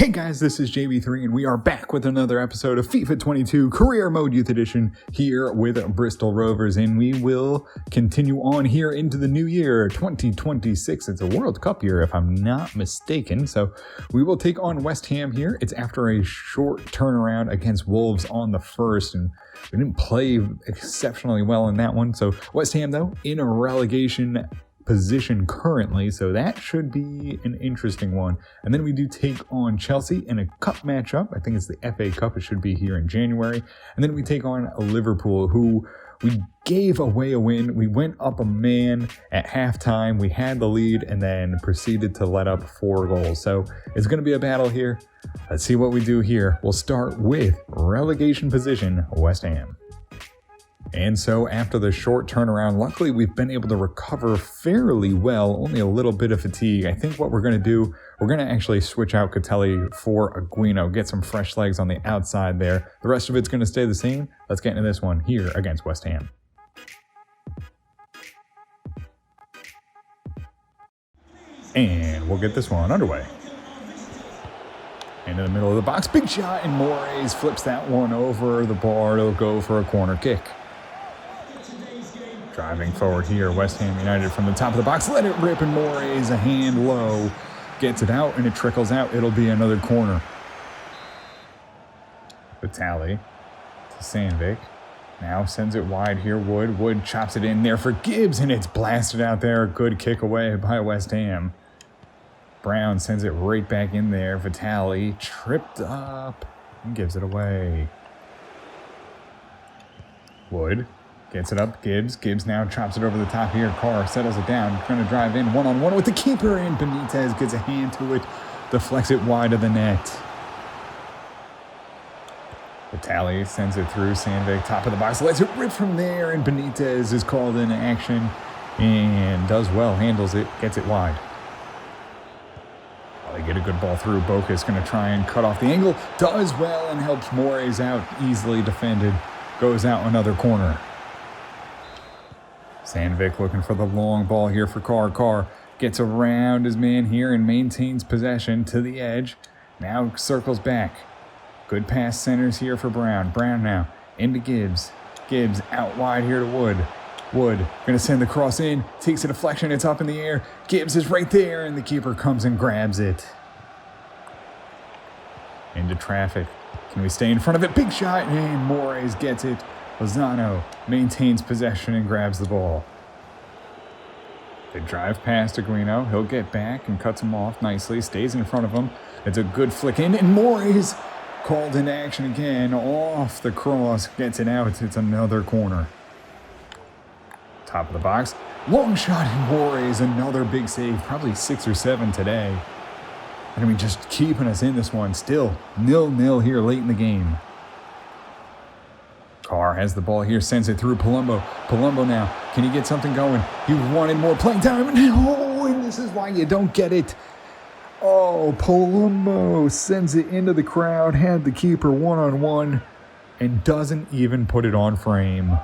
Hey guys, this is JB3 and we are back with another episode of FIFA 22 Career Mode Youth Edition here with Bristol Rovers, and we will continue on here into the new year, 2026. It's a World Cup year if I'm not mistaken, so we will take on West Ham here. It's after a short turnaround against Wolves on the first, and we didn't play exceptionally well in that one. So West Ham, though, in a relegation position currently, so that should be an interesting one. And then we do take on Chelsea in a cup matchup. I think it's the FA Cup. It should be here in January. And then we take on Liverpool, who we gave away a win. We went up a man at halftime. We had the lead and then proceeded to let up 4 goals. So it's going to be a battle here. Let's see what we do here. We'll start with relegation position, West Ham. And so after the short turnaround, luckily we've been able to recover fairly well, only a little bit of fatigue. I think what we're going to do, we're going to actually switch out Catelli for Aguino, get some fresh legs on the outside there. The rest of it's going to stay the same. Let's get into this one here against West Ham. And we'll get this one underway. Into the middle of the box, big shot, and Moraes flips that one over the bar. It'll go for a corner kick. Driving forward here, West Ham United from the top of the box. Let it rip, and Moraes, a hand low, gets it out, and it trickles out. It'll be another corner. Vitali to Sandvik. Now sends it wide here. Wood chops it in there for Gibbs, and it's blasted out there. Good kick away by West Ham. Brown sends it right back in there. Vitali tripped up and gives it away. Wood gets it up. Gibbs now chops it over the top here. Carr settles it down. Trying to drive in one-on-one with the keeper, and Benitez gets a hand to it. Deflects it wide of the net. Vitali sends it through. Sandvik, top of the box, lets it rip from there, and Benitez is called into action and does well. Handles it, gets it wide. They get a good ball through. Boca's going to try and cut off the angle. Does well and helps Moraes out. Easily defended. Goes out another corner. Sandvik looking for the long ball here for Carr. Carr gets around his man here and maintains possession to the edge. Now circles back. Good pass centers here for Brown. Brown now into Gibbs. Gibbs out wide here to Wood. Wood going to send the cross in. Takes a deflection. It's up in the air. Gibbs is right there, and the keeper comes and grabs it. Into traffic. Can we stay in front of it? Big shot, and Moraes gets it. Lozano maintains possession and grabs the ball. They drive past Aguino. He'll get back and cuts him off nicely. Stays in front of him. It's a good flick in, and Moraes called into action again. Off the cross. Gets it out. It's another corner. Top of the box. Long shot, and Moraes, another big save. Probably 6 or 7 today. I mean, just keeping us in this one. Still 0-0 here late in the game. Carr has the ball here, sends it through Palumbo. Palumbo now, can he get something going? He wanted more playing time, and this is why you don't get it. Oh, Palumbo sends it into the crowd, had the keeper one-on-one, and doesn't even put it on frame.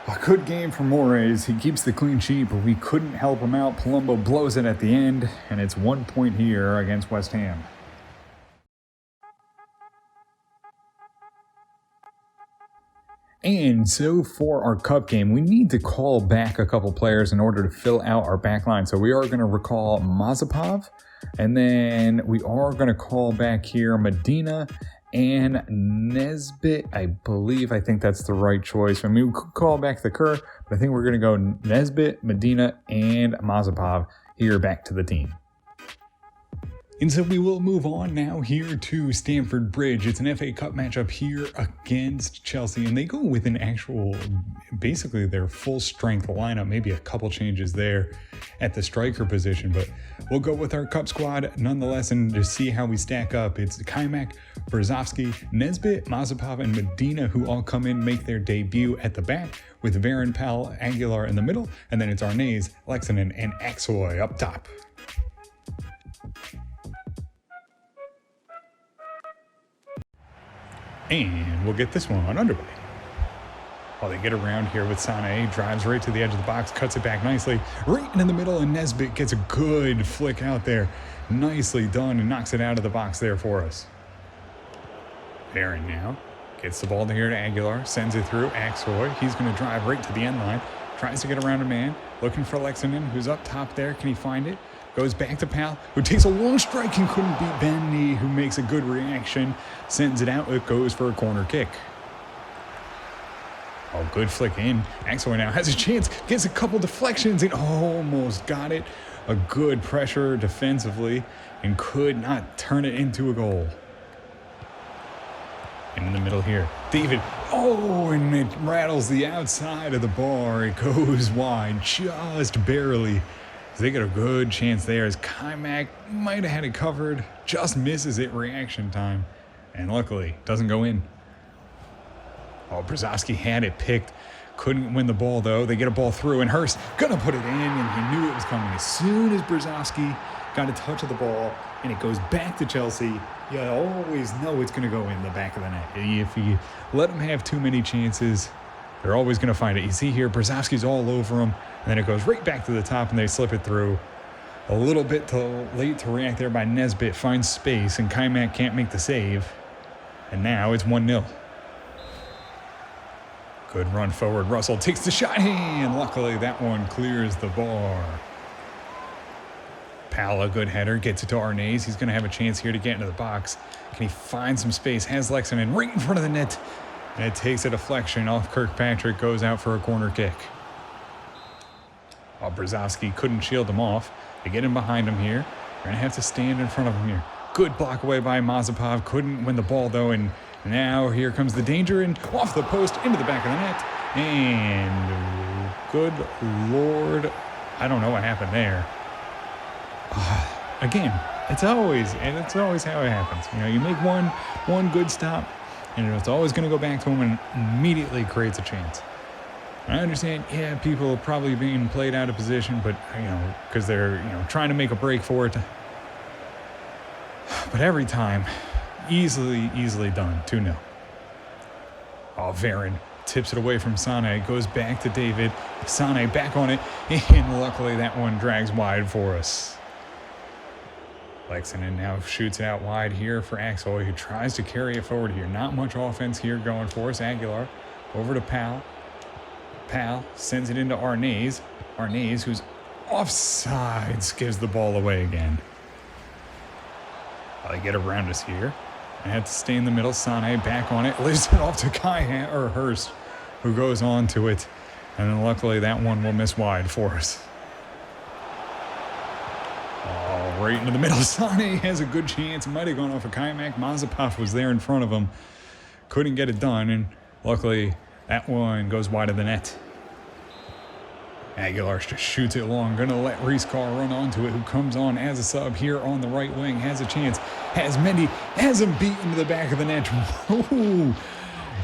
A good game for Moraes. He keeps the clean sheet, but we couldn't help him out. Palumbo blows it at the end, and it's 1 point here against West Ham. And so for our cup game, we need to call back a couple players in order to fill out our back line. So we are going to recall Mazepov, and then we are going to call back here Medina and Nesbitt, I think that's the right choice. I mean, we could call back the Kerr, but I think we're going to go Nesbitt, Medina, and Mazepov here back to the team. And so we will move on now here to Stamford Bridge. It's an FA Cup matchup here against Chelsea, and they go with an actual, basically their full strength lineup, maybe a couple changes there at the striker position, but we'll go with our cup squad nonetheless and just see how we stack up. It's Kaimak, Brzozowski, Nesbitt, Mazepov, and Medina who all come in, make their debut at the back with Varane, Powell, Aguilar in the middle, and then it's Arnaez, Lexinen, and Axoy up top. And we'll get this one underway. They get around here with Sané, drives right to the edge of the box, cuts it back nicely, right in the middle, and Nesbitt gets a good flick out there. Nicely done, and knocks it out of the box there for us. Aaron now gets the ball here to Aguilar, sends it through. Axoy, he's going to drive right to the end line, tries to get around a man, looking for Lexington, who's up top there. Can he find it? Goes back to Pal, who takes a long strike and couldn't beat Benny, who makes a good reaction, sends it out. It goes for a corner kick. Good flick in. Axoy now has a chance, gets a couple deflections and almost got it. A good pressure defensively and could not turn it into a goal. And in the middle here, David, and it rattles the outside of the bar. It goes wide, just barely. They get a good chance there as Kaimak might have had it covered, just misses it reaction time, and luckily doesn't go in. Brzezowski had it picked, couldn't win the ball though. They get a ball through, and Hurst gonna put it in, and he knew it was coming. As soon as Brzezowski got a touch of the ball, and it goes back to Chelsea, you always know it's gonna go in the back of the net. If you let them have too many chances, they're always gonna find it. You see here, Brzezowski's all over them, and then it goes right back to the top, and they slip it through. A little bit too late to react there by Nesbitt, finds space, and Kaimak can't make the save. And now it's 1-0. Good run forward. Russell takes the shot, and luckily that one clears the bar. Pal, a good header, gets it to Arnaez. He's going to have a chance here to get into the box. Can he find some space? Has Lexington right in front of the net, and it takes a deflection off Kirkpatrick, goes out for a corner kick. Brzezowski couldn't shield him off. They get him behind him here. They're going to have to stand in front of him here. Good block away by Mazepov. Couldn't win the ball, though, and now here comes the danger, and off the post into the back of the net. And good Lord, I don't know what happened there. Again, it's always how it happens. You make one good stop, and it's always going to go back to him and immediately creates a chance. I understand, people are probably being played out of position, but, because they're, trying to make a break for it. But every time, easily done, 2-0. Varane tips it away from Sané, goes back to David. Sané back on it, and luckily that one drags wide for us. Lexington now shoots it out wide here for Axel, who tries to carry it forward here. Not much offense here going for us. Aguilar over to Pal. Pal sends it into Arnaez. Arnaez, who's offsides, gives the ball away again. They get around us here. I have to stay in the middle. Sané back on it. Lifts it off to Hurst, who goes on to it. And then luckily that one will miss wide for us. Right into the middle. Sané has a good chance. Might have gone off of Kaimak. Mazepov was there in front of him. Couldn't get it done. And luckily that one goes wide of the net. Aguilar just shoots it long. Going to let Reece Carr run onto it, who comes on as a sub here on the right wing. Has a chance. Has Mendy. Has him beaten to the back of the net. Ooh,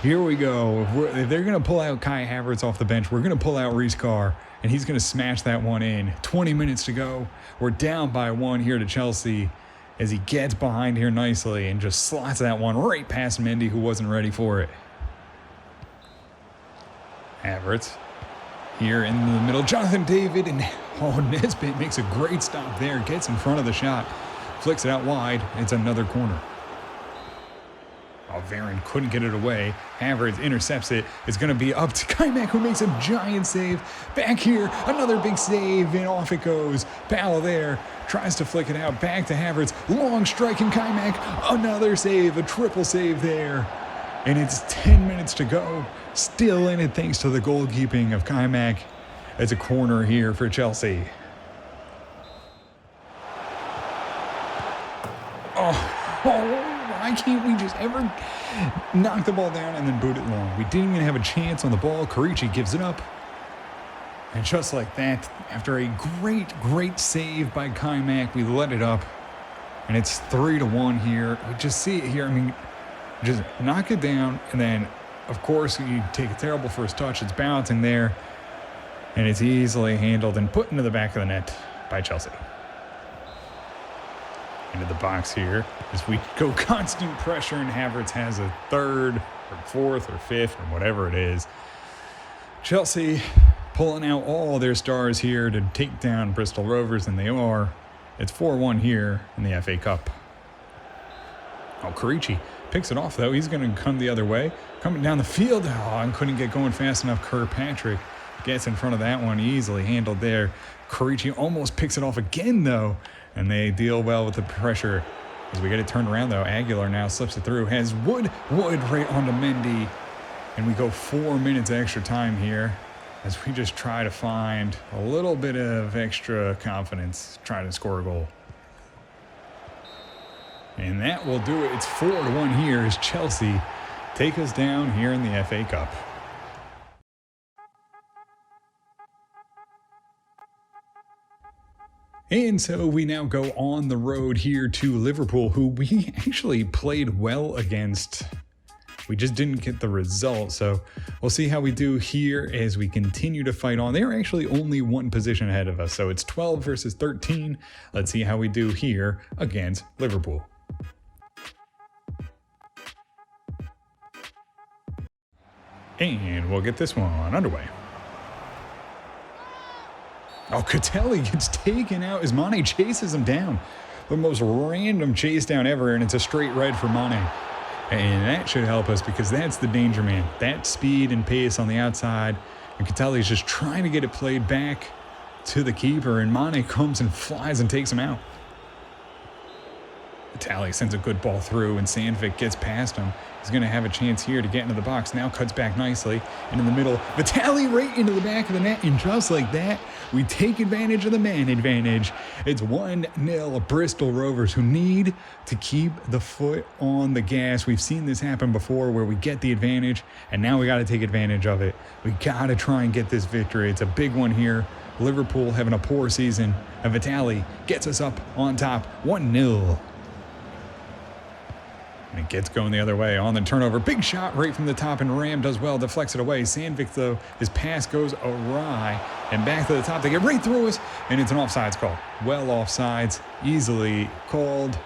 here we go. If they're going to pull out Kai Havertz off the bench, we're going to pull out Reece Carr, and he's going to smash that one in. 20 minutes to go. We're down by 1 here to Chelsea as he gets behind here nicely and just slots that one right past Mendy, who wasn't ready for it. Havertz here in the middle. Jonathan David, and Nesbitt makes a great stop there. Gets in front of the shot. Flicks it out wide. It's another corner. Varane couldn't get it away. Havertz intercepts it. It's going to be up to Kaimak, who makes a giant save. Back here, another big save, and off it goes. Pal there tries to flick it out. Back to Havertz. Long strike, and Kaimak, another save, a triple save there. And it's 10 minutes to go. Still in it thanks to the goalkeeping of Kaimak. It's a corner here for Chelsea. Why can't we just ever knock the ball down and then boot it long? We didn't even have a chance on the ball. Karichi gives it up. And just like that, after a great save by Kaimak, we let it up. And it's 3-1 here. We just see it here. Just knock it down, and then, of course, you take a terrible first touch. It's bouncing there, and it's easily handled and put into the back of the net by Chelsea. Into the box here as we go constant pressure, and Havertz has a third or fourth or fifth or whatever it is. Chelsea pulling out all their stars here to take down Bristol Rovers, and they are. It's 4-1 here in the FA Cup. Oh, Karichi picks it off, though. He's going to come the other way. Coming down the field. Oh, and couldn't get going fast enough. Kirkpatrick gets in front of that one. Easily handled there. Karichi almost picks it off again, though. And they deal well with the pressure. As we get it turned around, though, Aguilar now slips it through. Has Wood right onto Mendy. And we go 4 minutes extra time here as we just try to find a little bit of extra confidence trying to score a goal. And that will do it. It's 4-1 here as Chelsea take us down here in the FA Cup. And so we now go on the road here to Liverpool, who we actually played well against. We just didn't get the result, so we'll see how we do here as we continue to fight on. They're actually only one position ahead of us, so it's 12 versus 13. Let's see how we do here against Liverpool. And we'll get this one underway. Oh, Catelli gets taken out as Mane chases him down. The most random chase down ever, and it's a straight red for Mane. And that should help us because that's the danger man. That speed and pace on the outside. And Catelli's just trying to get it played back to the keeper. And Mane comes and flies and takes him out. Catelli sends a good ball through and Sandvik gets past him. He's going to have a chance here to get into the box. Now cuts back nicely. And in the middle, Vitali right into the back of the net. And just like that, we take advantage of the man advantage. It's 1-0 Bristol Rovers, who need to keep the foot on the gas. We've seen this happen before where we get the advantage, and now we got to take advantage of it. We got to try and get this victory. It's a big one here. Liverpool having a poor season, and Vitali gets us up on top 1-0. And it gets going the other way on the turnover. Big shot right from the top, and Ram does well, deflects it away. Sandvik, though, his pass goes awry. And back to the top, they get right through us, and it's an offsides call. Well offsides, easily called,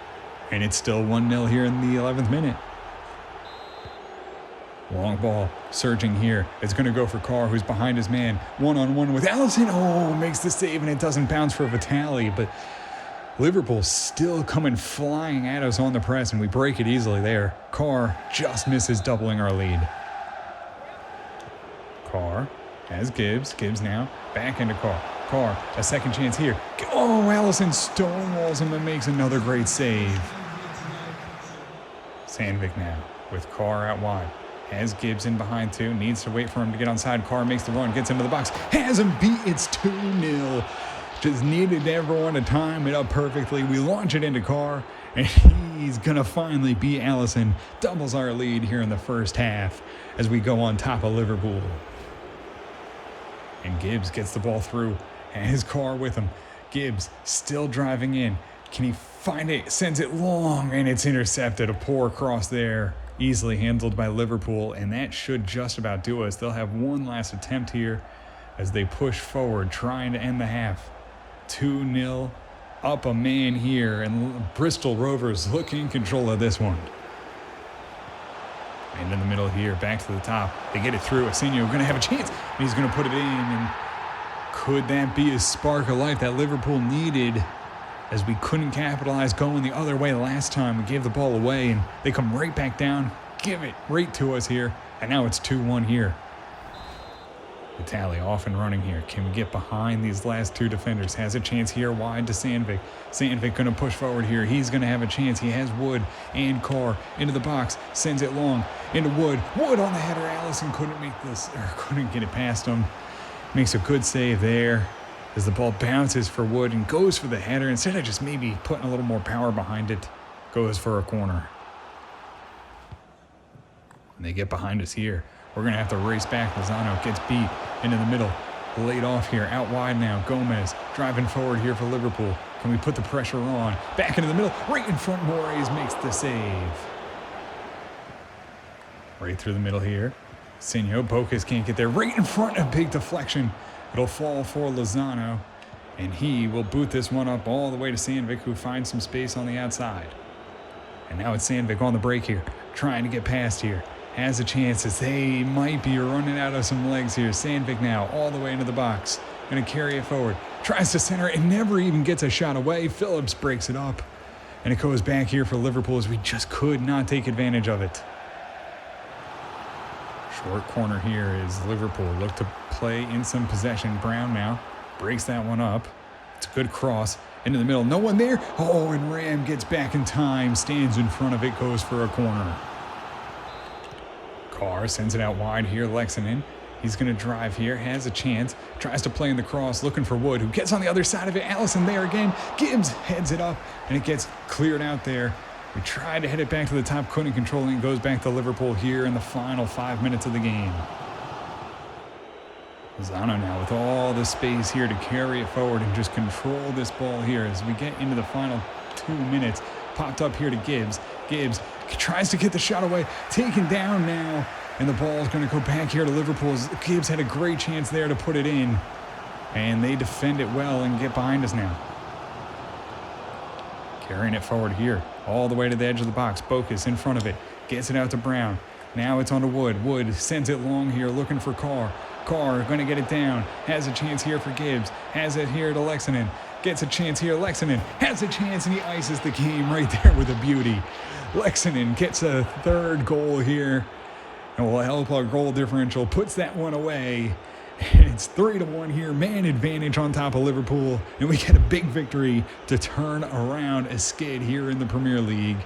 and it's still 1-0 here in the 11th minute. Long ball, surging here. It's going to go for Carr, who's behind his man. One-on-one with Allison. Oh, makes the save, and it doesn't bounce for Vitali, but Liverpool still coming flying at us on the press, and we break it easily there. Carr just misses doubling our lead. Carr has Gibbs. Gibbs now back into Carr. Carr, a second chance here. Oh, Allison stonewalls him and makes another great save. Sandvik now with Carr out wide. Has Gibbs in behind too. Needs to wait for him to get onside. Carr makes the run, gets into the box. Has him beat. It's 2-0. Just needed everyone to time it up perfectly. We launch it into Carr, and he's going to finally beat Allison. Doubles our lead here in the first half as we go on top of Liverpool. And Gibbs gets the ball through, and his Carr with him. Gibbs still driving in. Can he find it? Sends it long, and it's intercepted. A poor cross there. Easily handled by Liverpool, and that should just about do us. They'll have one last attempt here as they push forward, trying to end the half. 2-0 up a man here, and Bristol Rovers looking in control of this one. And in the middle here, back to the top. They get it through. Asenio going to have a chance. And he's going to put it in. And could that be a spark of life that Liverpool needed, as we couldn't capitalize going the other way last time? We gave the ball away, and they come right back down, give it right to us here. And now it's 2-1 here. Vitali off and running here. Can we get behind these last two defenders? Has a chance here wide to Sandvik. Sandvik going to push forward here. He's going to have a chance. He has Wood and Carr into the box. Sends it long into Wood. Wood on the header. Allison couldn't make this, or couldn't get it past him. Makes a good save there as the ball bounces for Wood and goes for the header. Instead of just maybe putting a little more power behind it, goes for a corner. And they get behind us here. We're going to have to race back. Lozano gets beat into the middle. Laid off here. Out wide now. Gomez driving forward here for Liverpool. Can we put the pressure on? Back into the middle. Right in front. Moraes makes the save. Right through the middle here. Senio. Bocas can't get there. Right in front. A big deflection. It'll fall for Lozano. And he will boot this one up all the way to Sandvik, who finds some space on the outside. And now it's Sandvik on the break here. Trying to get past here. has a chance as they might be running out of some legs here. Sandvik now all the way into the box. Going to carry it forward. Tries to center it and never even gets a shot away. Phillips breaks it up. And it goes back here for Liverpool as we just could not take advantage of it. Short corner here as Liverpool look to play in some possession. Brown now breaks that one up. It's a good cross into the middle. No one there. Oh, and Ram gets back in time. Stands in front of it. Goes for a corner. Carr sends it out wide here. Lexington. He's going to drive here. Has a chance. Tries to play in the cross. Looking for Wood, who gets on the other side of it. Allison there again. Gibbs heads it up. And it gets cleared out there. We tried to head it back to the top. Couldn't control it. It goes back to Liverpool here in the final 5 minutes of the game. Lozano now with all the space here to carry it forward and just control this ball here as we get into the final 2 minutes. Popped up here to Gibbs. Gibbs tries to get the shot away. Taken down now. And the ball is going to go back here to Liverpool. Gibbs had a great chance there to put it in. And they defend it well and get behind us now. Carrying it forward here. All the way to the edge of the box. Bokus in front of it. Gets it out to Brown. Now it's on to Wood. Wood sends it long here looking for Carr. Carr going to get it down. Has a chance here for Gibbs. Has it here to Lexington. Gets a chance here. Lexington has a chance and he ices the game right there with a beauty. Lexington gets a third goal here. And will help our goal differential. Puts that one away. And it's 3-1 here. Man advantage on top of Liverpool. And we get a big victory to turn around a skid here in the Premier League.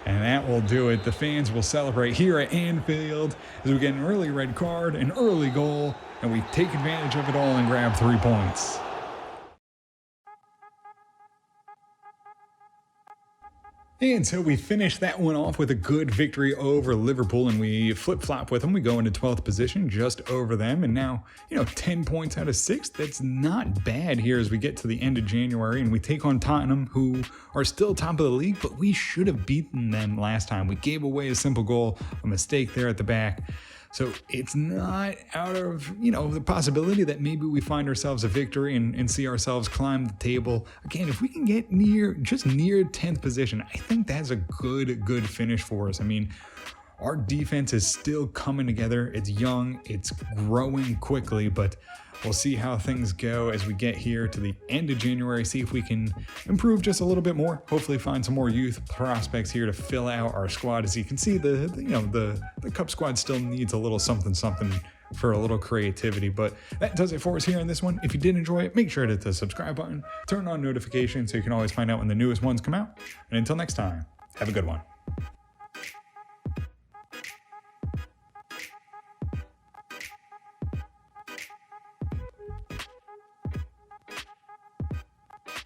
And that will do it. The fans will celebrate here at Anfield as we get an early red card, an early goal, and we take advantage of it all and grab 3 points. And so we finish that one off with a good victory over Liverpool, and we flip-flop with them. We go into 12th position, just over them, and now, 10 points out of 6. That's not bad here as we get to the end of January, and we take on Tottenham, who are still top of the league, but we should have beaten them last time. We gave away a simple goal, a mistake there at the back. So it's not out of, the possibility that maybe we find ourselves a victory and see ourselves climb the table. Again, if we can get near 10th position, I think that's a good finish for us. I mean, our defense is still coming together. It's young, it's growing quickly, but we'll see how things go as we get here to the end of January, see if we can improve just a little bit more, hopefully find some more youth prospects here to fill out our squad. As you can see, the Cup squad still needs a little something for a little creativity, but that does it for us here in this one. If you did enjoy it, make sure to hit the subscribe button, turn on notifications so you can always find out when the newest ones come out. And until next time, have a good one.